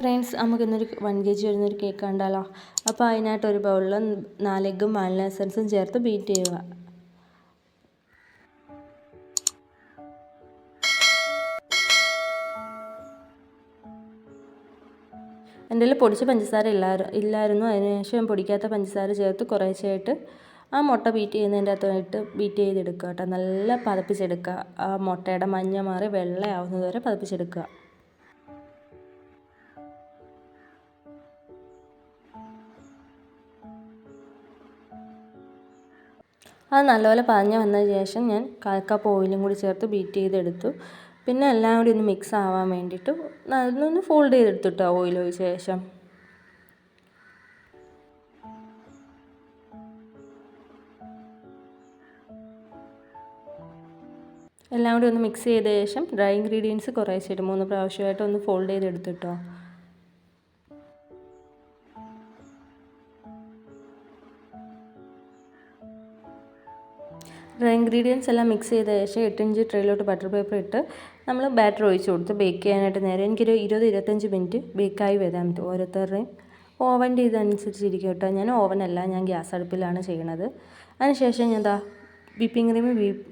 Friends, നമുക്കിന്നൊരു 1 kg വരുന്നൊരു cake കണ്ടാലോ. അപ്പോൾ അതിനായിട്ട് ഒരു ബൗളിൽ 4 എഗ്ഗും വാനില എസൻസും ചേർത്ത് ബീറ്റ് ചെയ്യുക. എൻ്റെ കയ്യിൽ പൊടിച്ച പഞ്ചസാര ഇല്ലായിരുന്നു. അതിനുശേഷം പൊടിക്കാത്ത പഞ്ചസാര ചേർത്ത് കുറേശ്ശെയായിട്ട് ആ മുട്ട ബീറ്റ് ചെയ്യുന്നതിൻ്റെ അകത്തായിട്ട് ബീറ്റ് ചെയ്തെടുക്കുക കേട്ടോ. നല്ല പതപ്പിച്ചെടുക്കുക. ആ മുട്ടയുടെ മഞ്ഞ മാറി വെള്ളയാവുന്നത് വരെ പതപ്പിച്ചെടുക്കുക. അത് നല്ലപോലെ പതഞ്ഞ് വന്നതിന് ശേഷം ഞാൻ 1/4 കപ്പ് ഓയിലും കൂടി ചേർത്ത് ബീറ്റ് ചെയ്തെടുത്തു. പിന്നെ എല്ലാം കൂടി ഒന്ന് മിക്സ് ആവാൻ വേണ്ടിയിട്ട് അതൊന്ന് ഫോൾഡ് ചെയ്തെടുത്തിട്ടോ ഓയിൽ ഒഴിച്ച ശേഷം. എല്ലാം കൂടി ഒന്ന് മിക്സ് ചെയ്ത ശേഷം ഡ്രൈ ഇൻഗ്രീഡിയൻസ് കുറേശ്ശായിട്ട് 3 പ്രാവശ്യമായിട്ട് ഒന്ന് ഫോൾഡ് ചെയ്തെടുത്തിട്ടോ. ഡ്രൈ ഇൻഗ്രീഡിയൻസ് എല്ലാം മിക്സ് ചെയ്ത ശേഷം 8 ഇഞ്ച് ട്രേയിലോട്ട് ബട്ടർ പേപ്പർ ഇട്ട് നമ്മൾ ബാറ്റർ ഒഴിച്ച് കൊടുത്ത് ബേക്ക് ചെയ്യാനായിട്ട് നേരെ എനിക്കൊരു 20-25 മിനിറ്റ് ബേക്കായി വരാൻ പറ്റും. ഓരോരുത്തരുടെയും ഓവൻ്റെ ഇതനുസരിച്ചിരിക്കും കേട്ടോ. ഞാൻ ഓവനല്ല, ഞാൻ ഗ്യാസ് അടുപ്പിലാണ് ചെയ്യണത്. അതിനുശേഷം ഞാൻ വിപ്പിംഗ് ക്രീം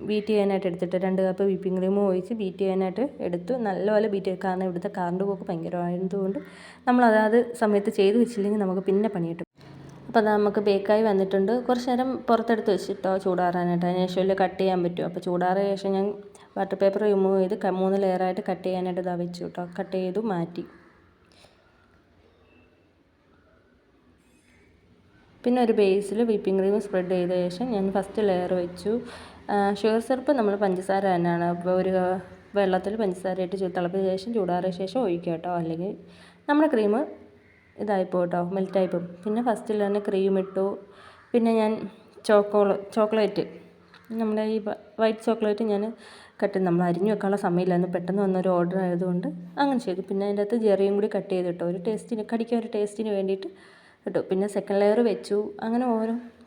ബീറ്റ് ചെയ്യാനായിട്ട് എടുത്തിട്ട് 2 കപ്പ് വിപ്പിംഗ് ക്രീം ഒഴിച്ച് ബീറ്റ് ചെയ്യാനായിട്ട് എടുത്തു. നല്ലപോലെ ബീറ്റ് ചെയ്യും. കാരണം ഇവിടുത്തെ കറണ്ട് പോക്ക് ഭയങ്കരമായതുകൊണ്ട് നമ്മൾ അതാത് സമയത്ത് ചെയ്ത് വെച്ചില്ലെങ്കിൽ നമുക്ക് പിന്നെ പണി കിട്ടും. അപ്പോൾ അത് നമുക്ക് ബേക്കായി വന്നിട്ടുണ്ട്. കുറച്ച് നേരം പുറത്തെടുത്ത് വെച്ചിട്ടോ ചൂടാറാനായിട്ട്. അതിന് ശേഷം കട്ട് ചെയ്യാൻ പറ്റും. അപ്പോൾ ചൂടാറിയ ശേഷം ഞാൻ ബട്ടർ പേപ്പർ റിമൂവ് ചെയ്ത് 3 ലെയറായിട്ട് കട്ട് ചെയ്യാനായിട്ട് ഇതാ വെച്ചു കേട്ടോ. കട്ട് ചെയ്തു മാറ്റി. പിന്നെ ഒരു ബേസിൽ വിപ്പിംഗ് ക്രീം സ്പ്രെഡ് ചെയ്ത ശേഷം ഞാൻ ഫസ്റ്റ് ലെയർ വെച്ചു. ഷുഗർ സിറപ്പ് നമ്മൾ പഞ്ചസാര തന്നെയാണ്. അപ്പോൾ ഒരു വെള്ളത്തിൽ പഞ്ചസാര ഇട്ട് തിളപ്പിച്ച ശേഷം ചൂടാറിയ ശേഷം ഒഴിക്കുക കേട്ടോ. അല്ലെങ്കിൽ നമ്മുടെ ക്രീം ഇതായിപ്പോൾ കേട്ടോ, മെൽറ്റായിപ്പോൾ. പിന്നെ ഫസ്റ്റിൽ തന്നെ ക്രീം ഇട്ടു. പിന്നെ ഞാൻ ചോക്ലേറ്റ് നമ്മുടെ ഈ വൈറ്റ് ചോക്ലേറ്റ് ഞാൻ നമ്മൾ അരിഞ്ഞു വെക്കാനുള്ള സമയമില്ലായിരുന്നു. പെട്ടെന്ന് വന്നൊരു ഓർഡർ ആയതുകൊണ്ട് അങ്ങനെ ചെയ്തു. പിന്നെ അതിൻ്റെ അകത്ത് ജെറിയും കൂടി കട്ട് ചെയ്തിട്ടോ, ഒരു ടേസ്റ്റിന് കടിക്കാൻ ഒരു ടേസ്റ്റിന് വേണ്ടിയിട്ട് ഇട്ടു. പിന്നെ സെക്കൻഡ് ലെയർ വെച്ചു. അങ്ങനെ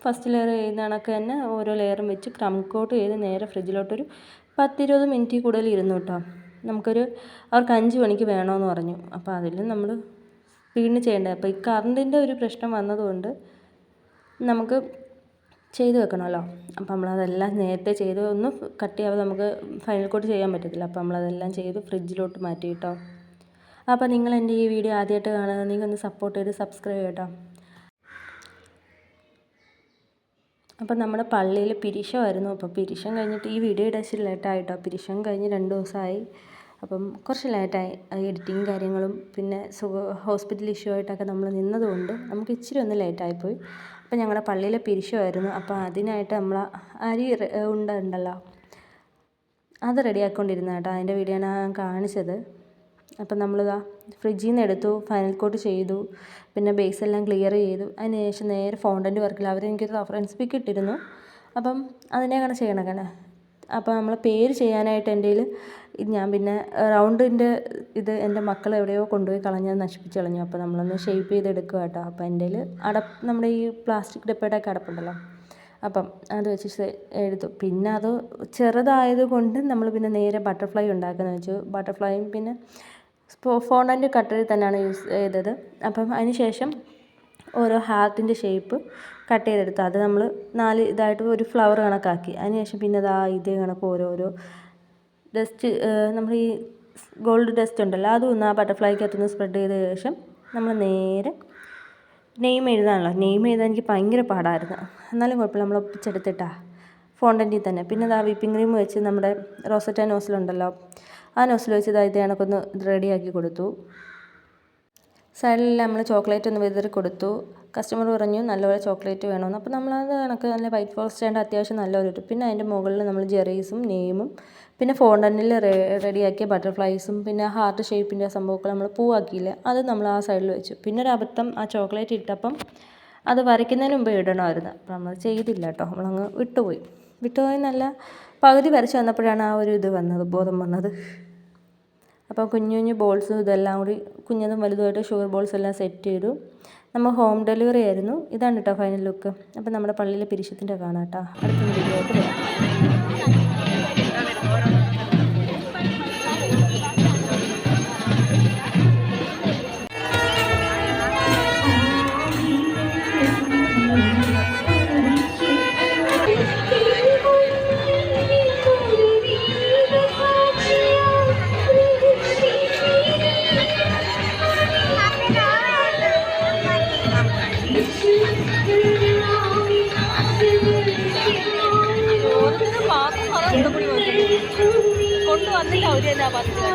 ഫസ്റ്റ് ലെയർ ചെയ്യുന്ന കണക്ക് തന്നെ ഓരോ ലെയറും വെച്ച് ക്രം കോട്ട് ചെയ്ത് നേരെ ഫ്രിഡ്ജിലോട്ടൊരു 10-20 മിനിറ്റ് കൂടുതൽ ഇരുന്നു കേട്ടോ. അവർക്ക് 5 മണിക്ക് വേണമെന്ന് പറഞ്ഞു. അപ്പോൾ അതിൽ നമ്മൾ വീണ്ടും ചെയ്യേണ്ടത്. അപ്പോൾ ഈ കറണ്ടിൻ്റെ ഒരു പ്രശ്നം വന്നതുകൊണ്ട് നമുക്ക് ചെയ്ത് വെക്കണമല്ലോ. അപ്പോൾ നമ്മളതെല്ലാം നേരത്തെ ചെയ്ത് ഒന്ന് കട്ട് ചെയ്യാതെ നമുക്ക് ഫൈനൽ കോട്ട് ചെയ്യാൻ പറ്റത്തില്ല. അപ്പോൾ നമ്മളതെല്ലാം ചെയ്ത് ഫ്രിഡ്ജിലോട്ട് മാറ്റി കേട്ടോ. അപ്പോൾ നിങ്ങൾ എൻ്റെ ഈ വീഡിയോ ആദ്യമായിട്ട് കാണുന്നത് നിങ്ങൾ ഒന്ന് സപ്പോർട്ട് ചെയ്ത് സബ്സ്ക്രൈബ് കേട്ടോ. അപ്പം നമ്മുടെ പള്ളിയിൽ പിരിശമായിരുന്നു. അപ്പോൾ പിരിശം കഴിഞ്ഞിട്ട് ഈ വീഡിയോ ഇടാൻ ലേറ്റായിട്ടോ. പിരിശം കഴിഞ്ഞ് 2 ദിവസമായി. അപ്പം കുറച്ച് ലേറ്റായി. എഡിറ്റിങ് കാര്യങ്ങളും പിന്നെ ഹോസ്പിറ്റൽ ഇഷ്യൂ ആയിട്ടൊക്കെ നമ്മൾ നിന്നതുകൊണ്ട് നമുക്ക് ഇച്ചിരി ഒന്ന് ലേറ്റായിപ്പോയി. അപ്പം ഞങ്ങളുടെ പള്ളിയിലെ പിരിശമായിരുന്നു. അപ്പോൾ അതിനായിട്ട് നമ്മൾ അരി ഉണ്ടല്ലോ, അത് റെഡിയാക്കിക്കൊണ്ടിരുന്ന കേട്ടോ. അതിൻ്റെ വീഡിയോ ഞാൻ കാണിച്ചത്. അപ്പം നമ്മളിതാ ഫ്രിഡ്ജിൽ നിന്ന് എടുത്തു, ഫൈനൽ കോട്ട് ചെയ്തു, പിന്നെ ബേസ് എല്ലാം ക്ലിയർ ചെയ്തു. അതിന് ശേഷം നേരെ ഫോണ്ടൻ്റ് വർക്കിൽ എനിക്കൊരു റഫറൻസ് പിക്ക് ഇട്ടിരുന്നു. അപ്പം അതിനെയാണ് ചെയ്യണേ. അപ്പോൾ നമ്മൾ പേര് ചെയ്യാനായിട്ട് എൻ്റെ കയ്യിൽ ഞാൻ പിന്നെ റൗണ്ടിൻ്റെ ഇത് എൻ്റെ മക്കൾ എവിടെയോ കൊണ്ടുപോയി നശിപ്പിച്ച് കളഞ്ഞു. അപ്പോൾ നമ്മളൊന്ന് ഷേപ്പ് ചെയ്തെടുക്കുക കേട്ടോ. അപ്പോൾ എൻ്റെ കയ്യിൽ നമ്മുടെ ഈ പ്ലാസ്റ്റിക് ഡപ്പയുടെയൊക്കെ അടപ്പുണ്ടല്ലോ, അപ്പം അത് വെച്ച് എടുത്തു. പിന്നെ അത് ചെറുതായതുകൊണ്ട് നമ്മൾ പിന്നെ നേരെ ബട്ടർഫ്ലൈ ഉണ്ടാക്കുന്നത് വെച്ചു. ബട്ടർഫ്ലൈയും പിന്നെ ഫോണ്ടൻ്റ് കട്ടറിൽ തന്നെയാണ് യൂസ് ചെയ്തത്. അപ്പം അതിന് ശേഷം ഓരോ ഹാർട്ടിൻ്റെ ഷേപ്പ് കട്ട് ചെയ്തെടുത്തു. അത് നമ്മൾ 4 ഇതായിട്ട് ഒരു ഫ്ലവർ കണക്കാക്കി. അതിനുശേഷം പിന്നെ ഇതേ കണക്ക് ഓരോരോ ഡസ്റ്റ് നമ്മൾ ഈ ഗോൾഡ് ഡസ്റ്റ് ഉണ്ടല്ലോ, അതൊന്ന് ആ ബട്ടർഫ്ലൈക്കകത്തൊന്ന് സ്പ്രെഡ് ചെയ്ത ശേഷം നമ്മൾ നേരെ നെയിം എഴുതാനല്ലോ. നെയിം എഴുതാൻ എനിക്ക് ഭയങ്കര പാടായിരുന്നു. എന്നാലും കുഴപ്പമില്ല, നമ്മൾ ഒപ്പിച്ചെടുത്തിട്ടാ ഫോണ്ടൻ്റിൽ തന്നെ. പിന്നെ വിപ്പിംഗ് ക്രീം വെച്ച് നമ്മുടെ റോസറ്റ നോസിലുണ്ടല്ലോ, ആ നോസിൽ വെച്ച് ഇതേ കണക്കൊന്ന് റെഡിയാക്കി കൊടുത്തു. സൈഡിലെല്ലാം നമ്മൾ ചോക്ലേറ്റ് ഒന്ന് വിതറി കൊടുത്തു. കസ്റ്റമർ പറഞ്ഞു നല്ലപോലെ ചോക്ലേറ്റ് വേണമെന്ന്. അപ്പോൾ നമ്മളത് കണക്ക് നല്ല വൈറ്റ് ഫോറസ്റ്റ് ആയിട്ട് അത്യാവശ്യം നല്ലൊരു ഇട്ടു. പിന്നെ അതിൻ്റെ മുകളിൽ നമ്മൾ ജെറീസും നെയിമും പിന്നെ ഫോണ്ടൻ്റിൽ റെഡിയാക്കിയ ബട്ടർഫ്ലൈസും പിന്നെ ഹാർട്ട് ഷേപ്പിൻ്റെ സംഭവമൊക്കെ നമ്മൾ പൂവാക്കിയില്ല, അത് നമ്മൾ ആ സൈഡിൽ വെച്ചു. പിന്നെ ഒരു അബദ്ധം, ആ ചോക്ലേറ്റ് ഇട്ടപ്പം അത് വരയ്ക്കുന്നതിന് മുമ്പ് ഇടണമായിരുന്നു. അപ്പോൾ നമ്മൾ ചെയ്തില്ല കേട്ടോ. നമ്മളങ്ങ് വിട്ടുപോയി നല്ല പകുതി വരച്ച് വന്നപ്പോഴാണ് ആ ഒരു ഇത് വന്നത്, ബോധം വന്നത്. അപ്പോൾ കുഞ്ഞു ബോൾസും ഇതെല്ലാം കൂടി കുഞ്ഞതും വലുതുമായിട്ട് ഷുഗർ ബോൾസ് എല്ലാം സെറ്റ് ചെയ്തു. നമ്മൾ ഹോം ഡെലിവറി ആയിരുന്നു. ഇതാണ് കേട്ടോ ഫൈനൽ ലുക്ക്. അപ്പോൾ നമ്മുടെ പള്ളിയിലെ പിരിശത്തിൻ്റെ കാണാം കേട്ടോ. അടുത്ത വീഡിയോ ആയിട്ട് വരാം. വന്നില്ല ഒരു തന്നെ പറഞ്ഞിട്ട്